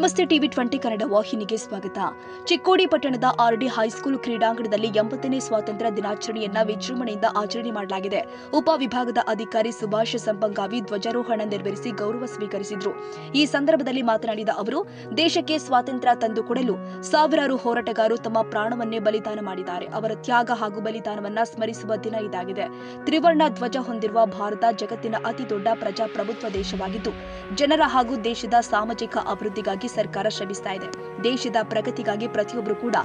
ನಮಸ್ತೆ ಟಿವಿ 20 ಕನ್ನಡ ವಾಹಿನಿಗೆ ಸ್ವಾಗತ. ಚಿಕ್ಕೋಡಿ ಪಟ್ಟಣದ ಆರ್ಡಿ ಹೈಸ್ಕೂಲ್ ಕ್ರೀಡಾಂಗಣದಲ್ಲಿ 80ನೇ ಸ್ವಾತಂತ್ರ್ಯ ದಿನಾಚರಣೆಯನ್ನ ವಿಜೃಂಭಣೆಯಿಂದ ಆಚರಣೆ ಮಾಡಲಾಗಿದೆ. ಉಪವಿಭಾಗದ ಅಧಿಕಾರಿ ಸುಭಾಷ್ ಸಂಪಂಗಾವಿ ಧ್ವಜಾರೋಹಣ ನೆರವೇರಿಸಿ ಗೌರವ ಸ್ವೀಕರಿಸಿದರು. ಈ ಸಂದರ್ಭದಲ್ಲಿ ಮಾತನಾಡಿದ ಅವರು, ದೇಶಕ್ಕೆ ಸ್ವಾತಂತ್ರ್ಯ ತಂದುಕೊಡಲು ಸಾವಿರಾರು ಹೋರಾಟಗಾರರು ತಮ್ಮ ಪ್ರಾಣವನ್ನೇ ಬಲಿದಾನ ಮಾಡಿದ್ದಾರೆ. ಅವರ ತ್ಯಾಗ ಹಾಗೂ ಬಲಿದಾನವನ್ನ ಸ್ಮರಿಸುವ ದಿನ ಇದಾಗಿದೆ. ತ್ರಿವರ್ಣ ಧ್ವಜ ಹೊಂದಿರುವ ಭಾರತ ಜಗತ್ತಿನ ಅತಿದೊಡ್ಡ ಪ್ರಜಾಪ್ರಭುತ್ವ ದೇಶವಾಗಿದ್ದು, ಜನರ ಹಾಗೂ ದೇಶದ ಸಾಮಾಜಿಕ ಅಭಿವೃದ್ಧಿಗಾಗಿ ಸರ್ಕಾರ ಶ್ರಮಿಸ್ತಾ ಇದೆ. ದೇಶದ ಪ್ರಗತಿಗಾಗಿ ಪ್ರತಿಯೊಬ್ಬರು ಕೂಡ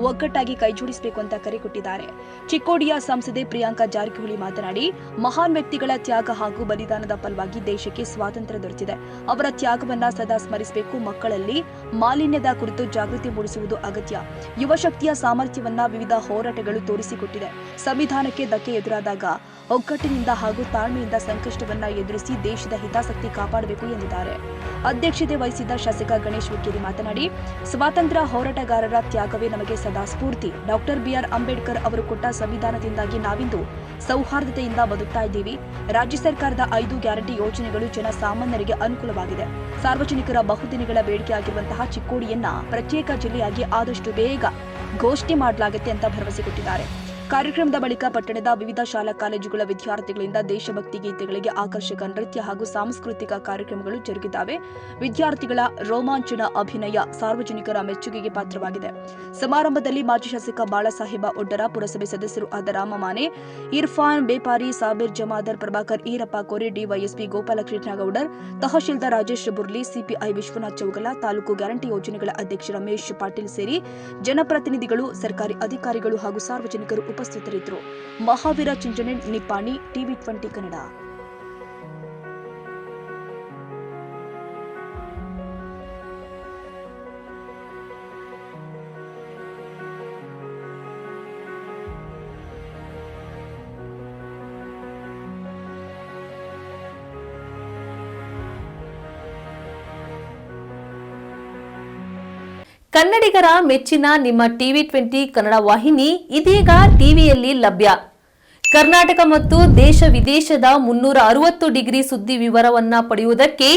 ಒಗ್ಗಟ್ಟಾಗಿ ಕೈಜೋಡಿಸಬೇಕು ಅಂತ ಕರೆ ಕೊಟ್ಟಿದ್ದಾರೆ. ಚಿಕ್ಕೋಡಿಯ ಸಂಸದೆ ಪ್ರಿಯಾಂಕಾ ಜಾರಕಿಹೊಳಿ ಮಾತನಾಡಿ, ಮಹಾನ್ ವ್ಯಕ್ತಿಗಳ ತ್ಯಾಗ ಹಾಗೂ ಬಲಿದಾನದ ಫಲವಾಗಿ ದೇಶಕ್ಕೆ ಸ್ವಾತಂತ್ರ್ಯ ದೊರೆತಿದೆ. ಅವರ ತ್ಯಾಗವನ್ನ ಸದಾ ಸ್ಮರಿಸಬೇಕು. ಮಕ್ಕಳಲ್ಲಿ ಮಾಲಿನ್ಯದ ಕುರಿತು ಜಾಗೃತಿ ಮೂಡಿಸುವುದು ಅಗತ್ಯ. ಯುವ ಶಕ್ತಿಯ ಸಾಮರ್ಥ್ಯವನ್ನ ವಿವಿಧ ಹೋರಾಟಗಳು ತೋರಿಸಿಕೊಟ್ಟಿದೆ. ಸಂವಿಧಾನಕ್ಕೆ ಧಕ್ಕೆ ಎದುರಾದಾಗ ಒಗ್ಗಟ್ಟಿನಿಂದ ಹಾಗೂ ತಾಳ್ಮೆಯಿಂದ ಸಂಕಷ್ಟವನ್ನ ಎದುರಿಸಿ ದೇಶದ ಹಿತಾಸಕ್ತಿ ಕಾಪಾಡಬೇಕು ಎಂದಿದ್ದಾರೆ. ಅಧ್ಯಕ್ಷತೆ ವಹಿಸಿದ್ದ ಶಾಸಕ ಗಣೇಶ್ ಹುಕ್ಕೇರಿ ಮಾತನಾಡಿ, ಸ್ವಾತಂತ್ರ್ಯ ಹೋರಾಟಗಾರರ ತ್ಯಾಗವೇ ನಮಗೆ ಸದಾ ಸ್ಫೂರ್ತಿ. ಡಾಕ್ಟರ್ ಬಿಆರ್ ಅಂಬೇಡ್ಕರ್ ಅವರು ಕೊಟ್ಟ ಸಂವಿಧಾನದಿಂದಾಗಿ ನಾವಿಂದು ಸೌಹಾರ್ದತೆಯಿಂದ ಬದುಕ್ತಾ ಇದ್ದೀವಿ. ರಾಜ್ಯ ಸರ್ಕಾರದ 5 ಗ್ಯಾರಂಟಿ ಯೋಜನೆಗಳು ಜನಸಾಮಾನ್ಯರಿಗೆ ಅನುಕೂಲವಾಗಿದೆ. ಸಾರ್ವಜನಿಕರ ಬಹುದಿನಗಳ ಬೇಡಿಕೆಯಾಗಿರುವಂತಹ ಚಿಕ್ಕೋಡಿಯನ್ನ ಪ್ರತ್ಯೇಕ ಜಿಲ್ಲೆಯಾಗಿ ಆದಷ್ಟು ಬೇಗ ಘೋಷಣೆ ಮಾಡಲಾಗುತ್ತೆ ಅಂತ ಭರವಸೆ ಕೊಟ್ಟಿದ್ದಾರೆ. ಕಾರ್ಯಕ್ರಮದ ಬಳಿಕ ಪಟ್ಟಣದ ವಿವಿಧ ಶಾಲಾ ಕಾಲೇಜುಗಳ ವಿದ್ಯಾರ್ಥಿಗಳಿಂದ ದೇಶಭಕ್ತಿ ಗೀತೆಗಳಿಗೆ ಆಕರ್ಷಕ ನೃತ್ಯ ಹಾಗೂ ಸಾಂಸ್ಕೃತಿಕ ಕಾರ್ಯಕ್ರಮಗಳು ಜರುಗಿದ್ದಾವೆ. ವಿದ್ಯಾರ್ಥಿಗಳ ರೋಮಾಂಚನ ಅಭಿನಯ ಸಾರ್ವಜನಿಕರ ಮೆಚ್ಚುಗೆಗೆ ಪಾತ್ರವಾಗಿದೆ. ಸಮಾರಂಭದಲ್ಲಿ ಮಾಜಿ ಶಾಸಕ ಬಾಳಸಾಹೇಬ ಒಡ್ಡರ, ಪುರಸಭೆ ಸದಸ್ಯರು ಆದ ರಾಮಮಾನೆ, ಇರ್ಫಾನ್ ಬೇಪಾರಿ, ಸಾಬೀರ್ ಜಮಾದರ್, ಪ್ರಭಾಕರ್ ಈರಪ್ಪ ಕೋರೆ, ಡಿವೈಎಸ್ಪಿ ಗೋಪಾಲಕೃಷ್ಣಗೌಡರ್, ತಹಶೀಲ್ದಾರ್ ರಾಜೇಶ್ ಬುರ್ಲಿ, ಸಿಪಿಐ ವಿಶ್ವನಾಥ್ ಚೌಗಲ, ತಾಲೂಕು ಗ್ಯಾರಂಟಿ ಯೋಜನೆಗಳ ಅಧ್ಯಕ್ಷ ರಮೇಶ್ ಪಾಟೀಲ್ ಸೇರಿ ಜನಪ್ರತಿನಿಧಿಗಳು, ಸರ್ಕಾರಿ ಅಧಿಕಾರಿಗಳು ಹಾಗೂ ಸಾರ್ವಜನಿಕರು ಉಪಸ್ಥಿತರಿದ್ದರು. ಮಹಾವೀರ ಚಿಂಚಣೆ, ನಿಪ್ಪಾಣಿ, ಟಿವಿ 20 ಕನ್ನಡ. ಕನ್ನಡಿಗರ ಮೆಚ್ಚಿನ ನಿಮ್ಮ ಟಿವಿ 20 ಕನ್ನಡ ವಾಹಿನಿ ಇದೀಗ ಟಿವಿಯಲ್ಲಿ ಲಭ್ಯ. ಕರ್ನಾಟಕ ಮತ್ತು ದೇಶ ವಿದೇಶದ 360 ಡಿಗ್ರಿ ಸುದ್ದಿ ವಿವರವನ್ನ ಪಡೆಯುವುದಕ್ಕೆ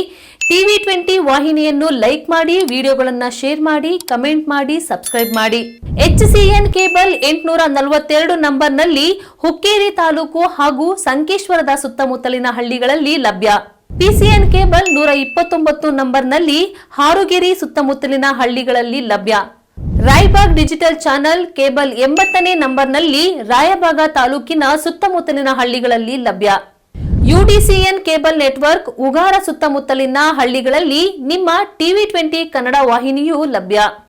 ಟಿವಿ 20 ವಾಹಿನಿಯನ್ನು ಲೈಕ್ ಮಾಡಿ, ವಿಡಿಯೋಗಳನ್ನು ಶೇರ್ ಮಾಡಿ, ಕಮೆಂಟ್ ಮಾಡಿ, ಸಬ್ಸ್ಕ್ರೈಬ್ ಮಾಡಿ. HCN ಕೇಬಲ್ 842 ನಂಬರ್ನಲ್ಲಿ ಹುಕ್ಕೇರಿ ತಾಲೂಕು ಹಾಗೂ ಸಂಕೇಶ್ವರದ ಸುತ್ತಮುತ್ತಲಿನ ಹಳ್ಳಿಗಳಲ್ಲಿ ಲಭ್ಯ. PCN ಕೇಬಲ್ 129 ನಂಬರ್ನಲ್ಲಿ ಹಾರುಗೆರೆ ಸುತ್ತಮುತ್ತಲಿನ ಹಳ್ಳಿಗಳಲ್ಲಿ ಲಭ್ಯ. ರಾಯಬಾಗ್ ಡಿಜಿಟಲ್ ಚಾನೆಲ್ ಕೇಬಲ್ 80ನೇ ನಂಬರ್ನಲ್ಲಿ ರಾಯಬಾಗ ತಾಲೂಕಿನ ಸುತ್ತಮುತ್ತಲಿನ ಹಳ್ಳಿಗಳಲ್ಲಿ ಲಭ್ಯ. UDCN ಕೇಬಲ್ ನೆಟ್ವರ್ಕ್ ಉಗಾರ ಸುತ್ತಮುತ್ತಲಿನ ಹಳ್ಳಿಗಳಲ್ಲಿ ನಿಮ್ಮ ಟಿವಿ 20 ಕನ್ನಡ ವಾಹಿನಿಯೂ ಲಭ್ಯ.